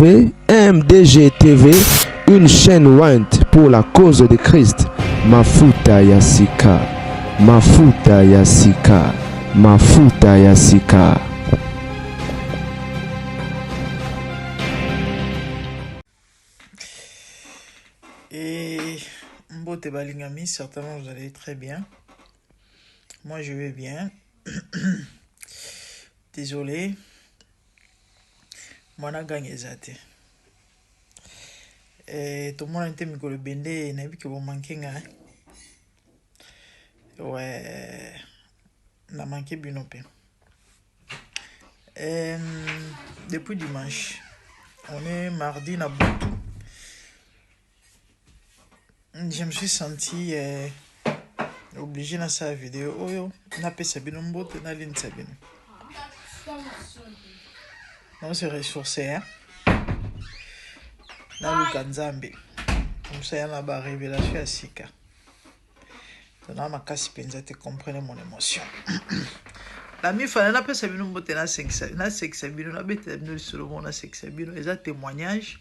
MDG TV, une chaîne Wint pour la cause de Christ. Mafuta Yasika, Mafuta Yasika, Mafuta Yasika. Et Mbote Balingami, certainement vous allez très bien. Moi je vais bien. Désolé. Moi na gagné zate. Et tout le monde était mikolo bende na bi que vous manquez nga. Ouais. Na manqué binope. Depuis dimanche, on est mardi na Boutou. Je me suis senti obligé dans sa vidéo. Oh yo, na pe sabino mbote na lin sabino. On se ressourcer, hein. Dans le Kanzambe. Comme ça, il y a une révélation à Sika. Dans ma casse penza, tu comprenez mon émotion. La mi fa na pe sabino mbote na 5 sabino na bete sabino sur le monde na 5 sabino. Et ça témoignage.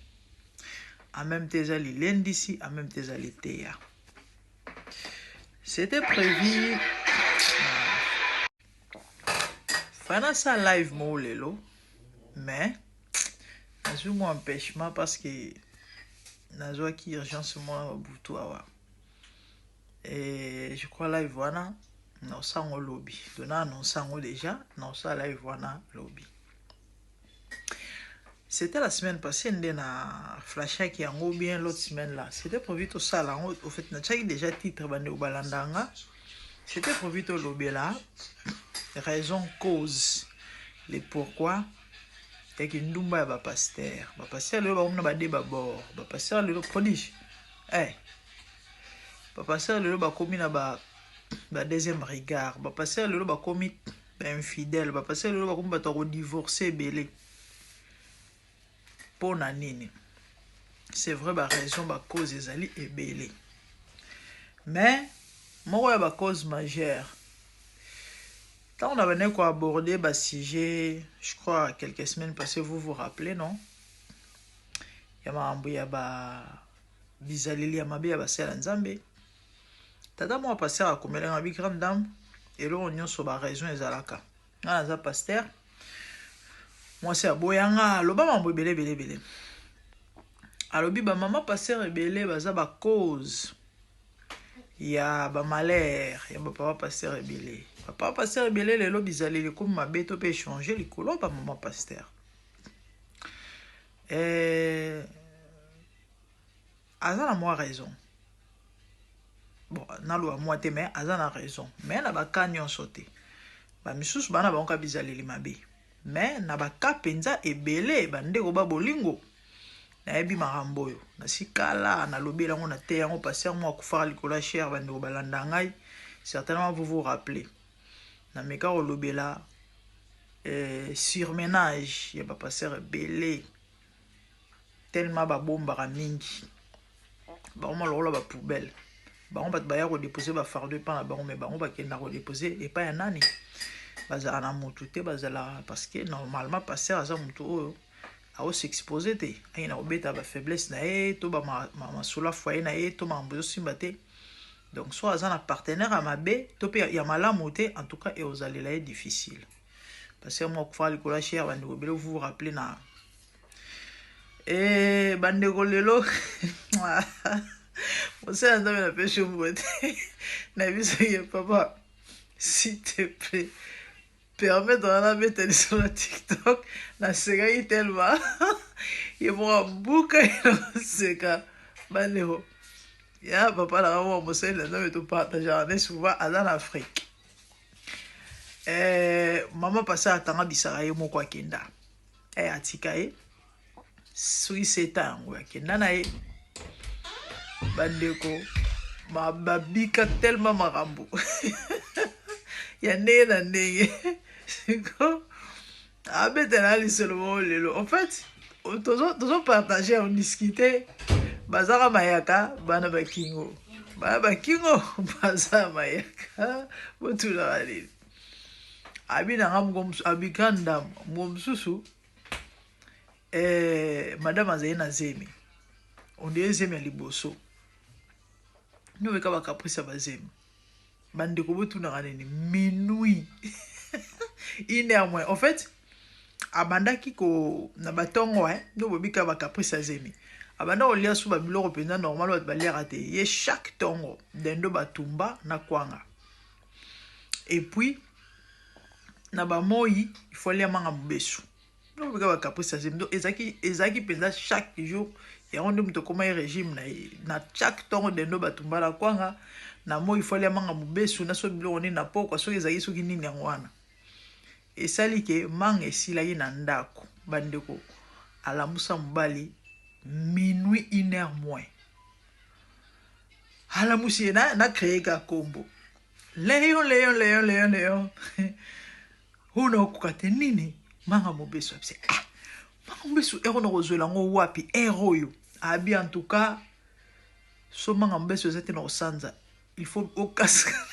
En même temps, les lundi, en même temps, les théa. C'était prévu. Faire ça live, moi, lelo. Mais, j'ai eu un empêchement parce que j'ai eu qui urgence moi Boutou. Et je crois live, voilà. Non, ça, on lobby. Donc, non, ça, on déjà. Non, ça, live, voilà, lobby. C'était la semaine passée, on a flashé qui a bien l'autre semaine là. C'était prévu tout ça là. Au fait, on a déjà titre au balandanga. C'était prévu tout lobby là. Raison, cause, les pourquoi. Et que nous sommes pas pasteur. Pas pasteur le on a débat bord. Pas pasteur le prodige. Eh. Pas pasteur le ba commis na ba deuxième regard. Pas pasteur le ba commis infidèle. Pas pasteur le ba commis ba divorcer belé. Pour nanini. C'est vrai, la raison, la cause des alliés est belle. Mais, moi, la cause majeure. Quand on a venu aborder le sujet, je crois, quelques semaines passées, vous vous rappelez, non? Il y a bizalili ya mabe ya basela nzambe. Tata moi pasteur a comme la grande dame et là on y sur la raison ezalaka. Na za pasteur. Moi c'est aboyanga loba mambo belé. Alobi ba maman pasteur ebele baza ba cause. Ya ba malheur, ya ba papa pasteur ebele. Papa pasteur ebele lelo bizaleli comme mabeto pe changer likolo ba maman pasteur. Azana moi raison. Bon, na lo moi te mais azana raison. Mais na ba kanyon sauté. Ba misusu bana ba onka bizaleli mabe. Mais na ba kapenza ebele bande ko ba bolingo. Na ebi marambo yo. Na sikala na lobela ngo na te yango passer moi akufara likola cher bande ko balanda ngai. Certainement vous vous rappelez. Na meka ko lobela surménage ya ba passer ebele. Tellement ba bomba ra mingi. Ba on lola ba poubelle. Ba on ba ba ya ko déposer ba fardeau pa na ba on mais ba on ba kenda ko déposer et pas ya nani. Bazala na mutu te bazala parce que normalement passer aza mutu oyo a s'exposer te ayina obeta ba faiblesse na to ba ma sola foyer na to ma mbozo simba te donc soit aza na partenaire à mabe to pe ya malamu te en tout cas et aux allées là est difficile parce que moi ko fa likola cher bande ko belo vous vous rappelez na bande ko lelo on sait dans la pêche mbote na biso ye papa s'il te plaît permet de la mettre sur la TikTok la série tellement il va bouquer la série baléo ya papa la maman mo c'est là mais tu partager en souvent en Afrique maman passait à tanga bisara yo moko akenda atika sui 7 ans ouais kenda na bandeko ma babika tellement marambo ya na ndenge en fait, tous partager, on discutait. Bazara mayaka, bana bakingo. Bana bakingo, bazara mayaka. Botu la rali. Abi na ngam gom abi kanda mom susu. madame azali na zemi on dirait zemi ya liboso nous beka ba caprice ba zemi bande ko botunaka nini minuit 1h moins en fait abandaki ko na batongo nous bobika ba caprice ya zemi abanda olia sous ba biloko penza normal ba balera te ye chaque tongo dendo batumba na kwanga et puis na ba moi il faut aller manga mubesu no bika ba caprice ya zemi donc ezaki penza chaque jour ya on dem to koma régime na chaque tongo dendo batumba na kwanga na moi il faut aller manga mubesu na so biloko ni na poko so ezaki soki nini ngwana esali ke manga esilaki na ndako bandeko alamusa mobali minuit 1h moins alamusi na créé ka kombo Léon huno okukate nini manga mobeso apse manga mobeso ero na kozwela ngo wapi ero yo abi en tout cas so manga mobeso ezate na kosanza il faut okaska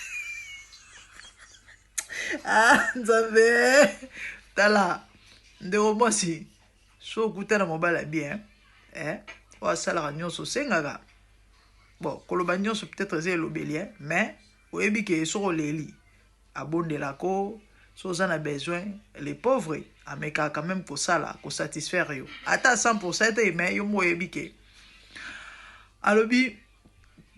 nzambe tala ndeko mwasi so okutana mobala bien oasalaka nyonso osengaka bon koloba nyonso peut-être eza elobeli mais oyebi ke soko oleli abondelako so oza na besoin les pauvres amekaka quand même kosala kosatisfaire yo ata 100% te mais yo mo oyebi ke alobi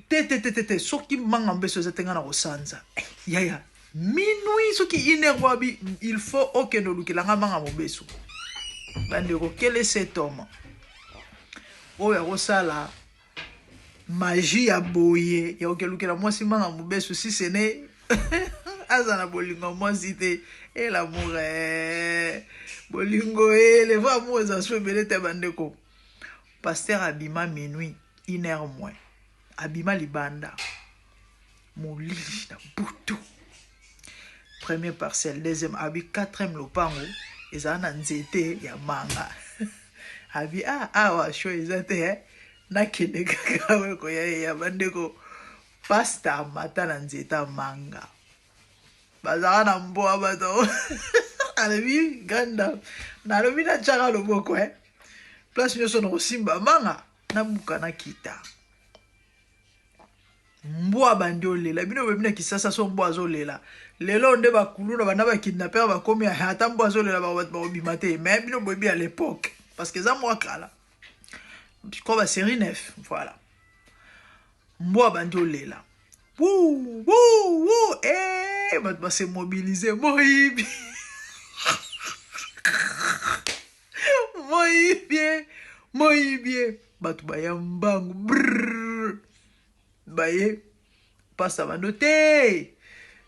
te soki manga mbeso eza tenga na kosanza yaya minuit soki 1h wabi il faut okende olukelanga manga mobeso bandeko quel est cet homme oyo akosala magie ya boye ya okelukela mwasi manga mobeso si ce n'est aza na bolingo mwasi te et l'amour bolingo le vrai amour eza so ebele te bandeko pasteur abima minuit 1h moins abima libanda molili na butu première parcelle deuxième abi quatrième lopango ezala na nzete ya manga abi awa sho eza te nakende kaka we koya ya bandeko pasta mata na nzeta manga bazaka na mboa bato alobi ganda nalobi na tiaka loboko place nyonso na kosimba manga nabuka na kita mbwa bandi olela bino bebi na kisasa so mbwa azolela lelo nde bakulu na bana bakidnapper bakomi ata mbwa azolela bakobima te mais bino boyebi à l'époque parce que eza mwa kala kwa ba série 9 voilà mbwa bandi olela bato base mobilize moyibi moyibie bato baya mbangu baye pasa bando te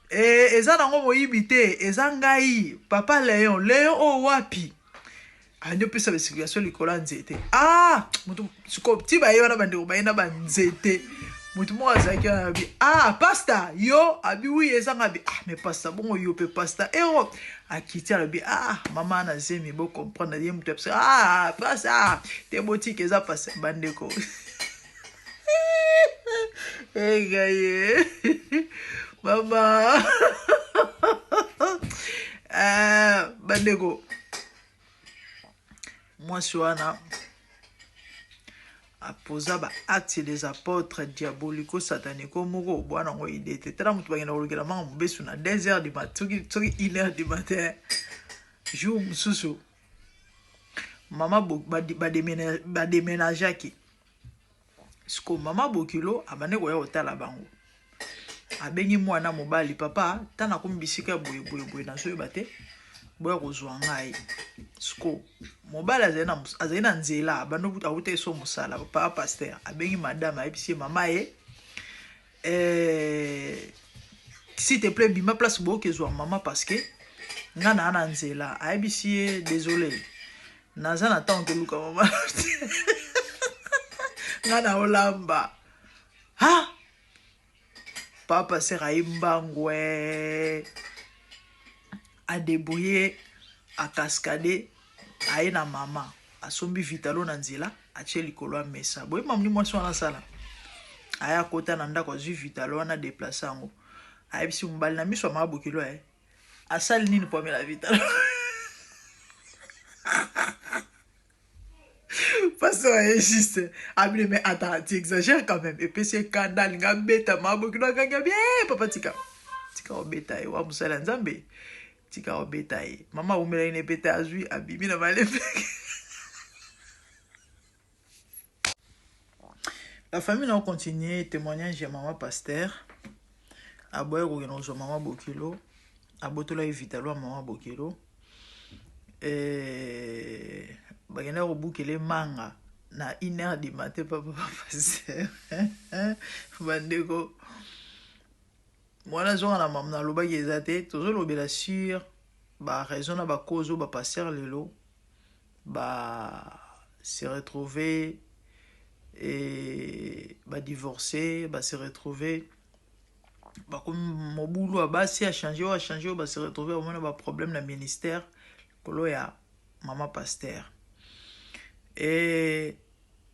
eza nango moyibi te eza ngai papa Léon o wapi andi opesa basirculation likolo ya nzete moto siko ti baye wana bandeko baye na banzete moto moko azalaki wana abi pasta yo abi wi ezanga abi mais pasta bongo yo pe pasta ero akiti alobi mama na zemi bo comprendre ye moto apesa pasta te botiki eza pasta bandeko gaye mama bandeko mwasi wana aposa ba acte des apôtres diabolico satanico moko bwana ngo ide te tala mutu bagenda kolukela manga mobesu na 2h du matin soki 1h du matin jour mususu mama bademénageaki siko mama bokilo abande koya kotala bango abengi mwana mobali papa tana komi bisika boye na soyeba te boya kozwa ngai siko mobali azali na nzela bando auta eso mosala papa pasteur abengi madame ayebisi mama s'il te plaît bima place bokezwa mama parce que nga na nzela ayebisi désolé naza na temps ke luka mama nga na olamba papa sera imbangwe a débrouiller a cascader aye na mama asombi vitalo na nzela atie likolo ya mesa boye mamni mwasi wana sala aya kota na ndako azwi vitalo wana déplacer yango ayebisi mobali na miso ya mabokilo asali nini po amela vitalo pasteur est juste. Ah, mais attends, tu exagères quand même. Et puis c'est scandale, nga beta, ma bokino kanga bien, papa tika. Tika o beta, wa musala nzambe. Tika o beta. Maman umela ine beta azui, abimi na malefe. La famille a continué témoignage de maman pasteur. Aboye ko maman bokilo. Abotola evitalo maman bokilo. Bagenda ko bukele manga na 1h du matin papa pasteur. Bandeko. Mwana zonga na maman na loba yezate, tozo lobela sur ba raison na ba cause ba pasteur lelo ba se retrouver et bah divorcer, bah se retrouver bah comme mon boulot bah si a changé bah se retrouver au moins bah problème dans ministère kolo ya maman pasteur et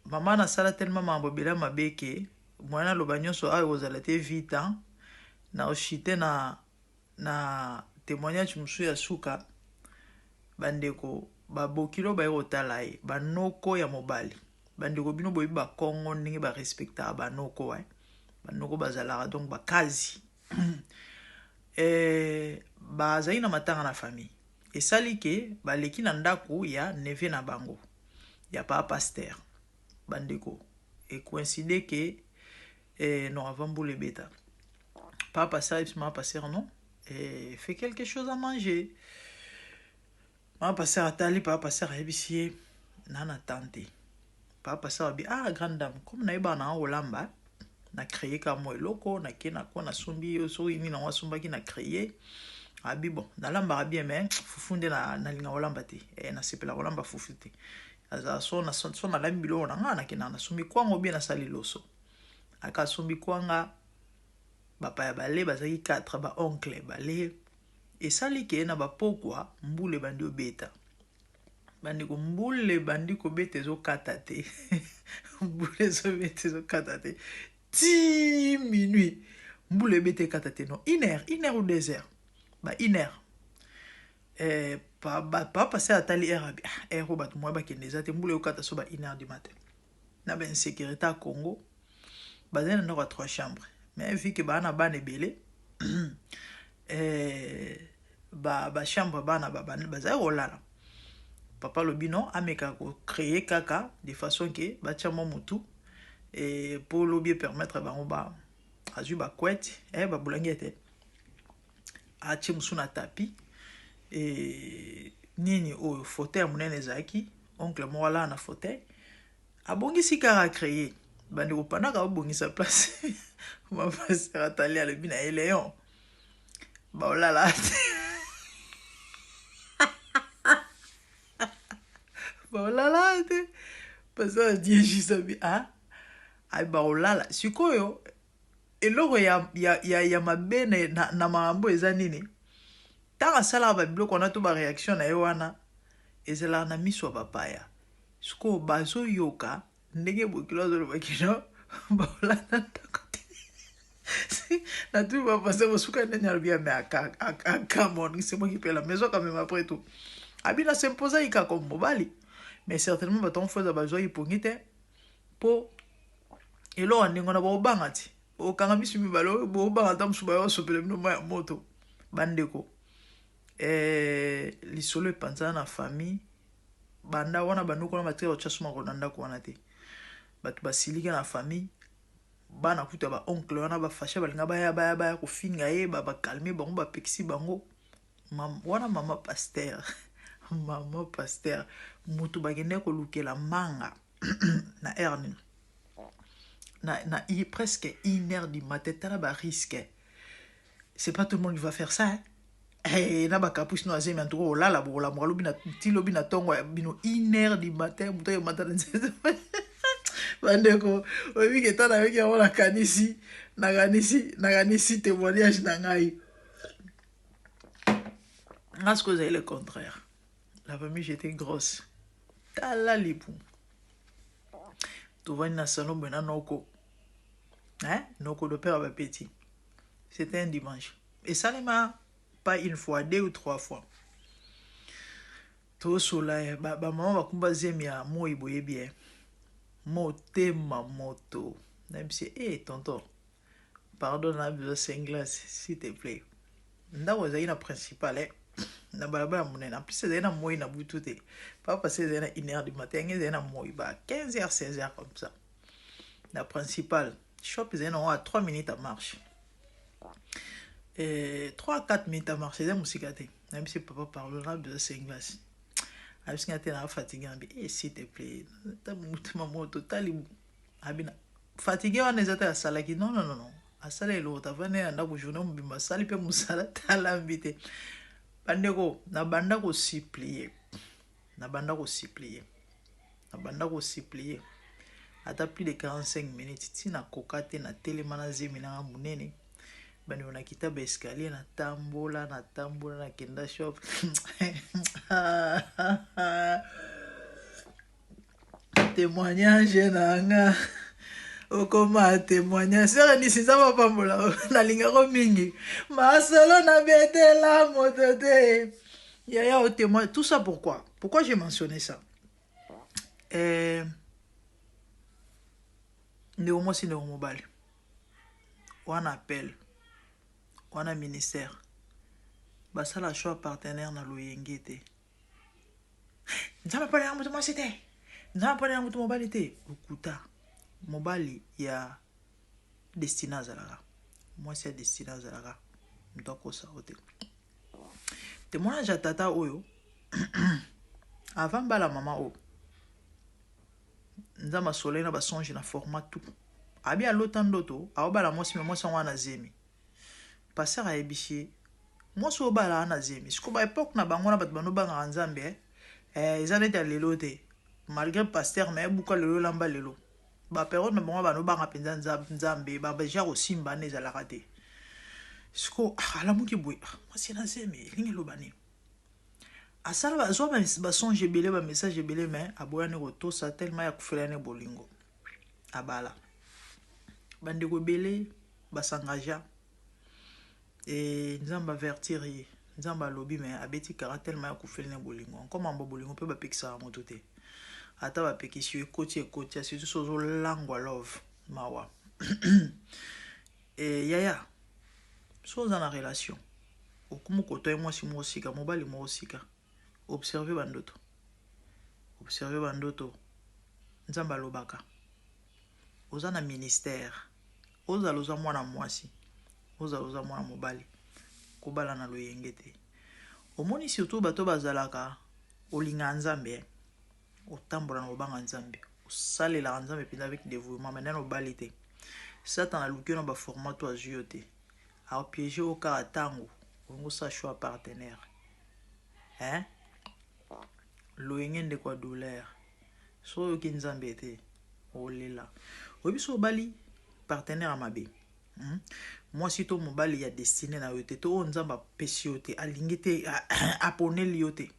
maman na sala tellement mambobela mabeke mwana lobanyo so a ozalate vite hein na oshite na témoignage musu ya suka bandeko ba bokilo ba yotalai ba noko ya mobali bandeko bino boyi ba kongo ndenge ba respecta ba noko wa ba noko bazalaka donc ba kazi ba zai na matanga na famille et salike ba leki na ndako ya neve na bango ya pa pasteur bandeko et coïncide que non avant boule beta pas passer ma pasteur non et fait quelque chose à manger ma pasteur atali pas pasteur ébicier nana tante papa ça bi ah grande dame comme na iba na olamba na créer ka mo eloko na kena ko na sumbi so ini na wasumba ki na créer abi bon na lamba bien mais fufunde na linga olamba te na sepela olamba fufute aza so na lambi lo na ngana kena na sumbi kwango bien na sali loso aka sumbi kwanga bapa ya bale bazaki 4 ba oncle bale et sali ke na ba pokwa mbule bandi obeta bandiko mbule bandiko bete zo katate mbule zo bete zo katate 10 minutes mbule bete katate non 1h ou 2h ba 1h pas passer à tali arabi ero bat moi ba keneza te mbule okata so ba 1h du matin na ben sécurité à Congo bazena na 3 chambres mais vu que ba na bane belé ba chambre bana ba bazai rolala papa lobino ameka ko créer kaka de façon que bachamo mutu et pour lobby permettre bango ba azu ba kwet ba bulangete a chimsuna tapi et nini o fauteuil munene zaki oncle mwala na fauteuil abongisi kaka créer bandi ko panaka obongisa place ma passer atali le bina Léon ba olala baolala te pasa die jisabi ay baolala sikoyo eloko ya mabene na mambo eza nini tanga sala ba biloko na to ba réaction na yo wana ezela na miso bapaya siko bazo yoka ndenge bokilo zo bakino baolala takote na tout va passer au souka ndenya bien mais à Camon c'est moi qui paie la maison quand même après tout abina s'imposer ika comme mobali mais certainement baton faut besoin y pongite po elo andingo na bo bangati o kanga misumi balo bo bangata msuba yo sopele mino moto bandeko lisolo epanza na famille banda wana banduko na matri ochasuma ko nanda ko wana te batu basilika na famille bana kuta ba oncle wana ba fasha balinga baya ko finga ye ba calmer bango ba pexi bango wana mama pasteur maman pasteur mutu bagende ko lukela manga na erni na presque 1h du matin tala ba risque c'est pas tout le monde qui va faire ça hein? Et na ba capuche no azemi antro la bola mo lobi na tilobi na tongo bino 1h du matin mutu yo matin bandeko obi ke tana weki ona kanisi na kanisi témoignage na ngai parce que c'est le contraire. La famille j'étais grosse. Tala lipu. Tu vois une salon bena noko. Hein? Noko de père avec petit. C'était un dimanche. Et ça ne m'a pas une fois, 2 ou 3 fois. Tout soleil, maman va kumba zemia moi iboye bien. motema moto. Même si, tonton, pardon, on a besoin de 5 glaces, s'il te plaît. Ndako ezali na principal na balabala monene en plus ezali na moi na butu te pas passer ezali na 1h du matin ezali na moi ba 15h 16h comme ça na principal shop ezali na à 3 minutes à marche 3 à 4 minutes à marche ezali musika te même si papa parle on a besoin de 5 glaces abisi ngate na fatigué ambi s'il te plaît ta mutima moto tali abina fatigué on ezata ya salaki non asala eloko avane anda kujourne mobimba asali mpe mosala talambi te bandeko nabanda kosuplie ata plus de 45 minutes ntina koka te na telema na zemi nanga monene bandeko nakita baescalier natambola nakenda shop témoignage nanga okoma témoignage sera ni sinza mapambola nalingako mingi masolo na betela moto te yaya au témoin tout ça pourquoi j'ai mentionné ça ndeko mwasi ndeko mobali wana appel wana ministère basala choix partenaire na loyenge te nzambe pale na moto mwasi te nzambe pale na moto mobali te okuta mobali ya destina azalaka mwasi ya destina azalaka moto akosa o te témoignage ya tata oyo avant bala mama oyo nzambe asolai na basonge na format tout abi alota ndoto aobala mwasi me mwasi yango wana zemi paster ayebisi mwasi oyo bala wana zemi siko ba époque na bango na bato banobangaka nzambe eza neti ya lelo te malgré paster me ebuka lelo lamba lelo baperiode na bango banobanga mpenza nzambe baja kosimba ane ezalaka te siko alamuki boye mwasi na zemi elingi eloba nini asala azwa basonge ebele bamessage ebele me aboyani kotosa tellement ya kofela ne bolingo abala bandeko ebele basangaja nzambe avertir ye nzambe alobi me abeti kara tellement ya kofela ne bolingo encore mambo bolingo mpe bapekisaka moto te ata bapekisi yo ekoti surtout so ozolangwa love mawa yaya so oza na relation okumu koto ye mwasi moko sika mobali moko sika observe bandoto nzambe alobaka oza na ministère ozala oza mwana mwasi ozala oza mwana mobali kobala na loyenge te omoni surtout bato bazalaka olinga nzambe otambola na obanga nzambe osalelaka nzambe mpenza avec dévouement maintenant obali te satan aluki na baformat to azwi yo te aopiége okaka ntango ongosa choix partenaire loyenge ndeko ya douleur so oyoki nzambe te olela oyebi so obali partenaire ya mabe mwasi to mobali ya destine na yo te to oyo nzambe apesi yo te alingi te aponeli yo te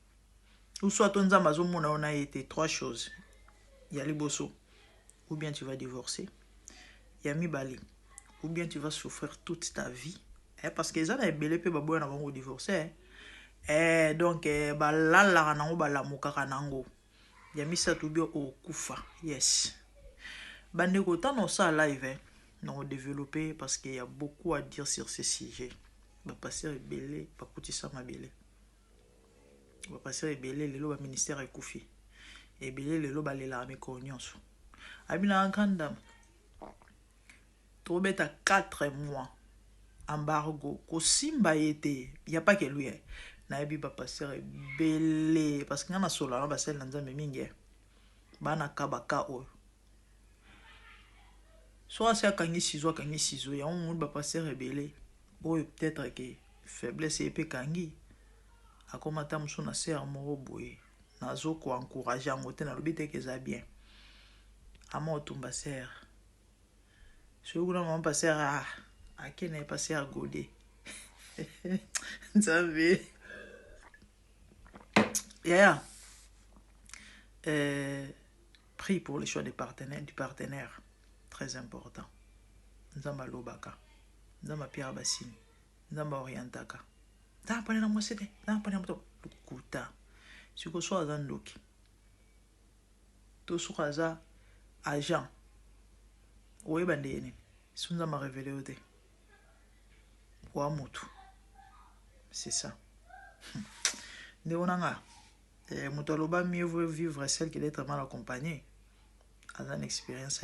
ou soit to nzambe azomona yo na ye te 3 choses ya liboso ou bien tu vas divorcer ya mibali ou bien tu vas souffrir toute ta vie parce que eza na ebele mpe baboya na bango divorcer donc balalaka nango balamukaka nango ya misato bio okufa yes bandeko tano osala live na odévelopper parce qu'il y a beaucoup à dire sur ce sujet bapasser ebele bakutisa mabele bapasser ebele lelo baministère ekufi ebele lelo balelaka mikolo nyonso abina nkanda tobeta 4 mois embargo kosimba ye te ya pas que lui nayebi bapasser ebele parce que nga na solo na basali na nzambe mingi bana kabaka oyo so asi akangi sizo yango moni bapasser ebele oyo peut-être que faiblesse ye mpe kangi akomata mosu na ser moko boye nazo koencourage yango te nalobi te ke eza bien ama otumba ser soki kuna mama paser akene paser gode nzambe yaya prie pour le choix du partenaire très important nzambe alobaka nzambe apia basini nzambe orientaka nzambe apane na mwasi te nzambe apane na moto lukuta siko so aza ndoki to soki aza agent oyeba ndeni sunza ma révélé ote wa mutu c'est ça nde onanga mutu aloba mieux vaut vivre seul que d'être mal accompagné. As une expérience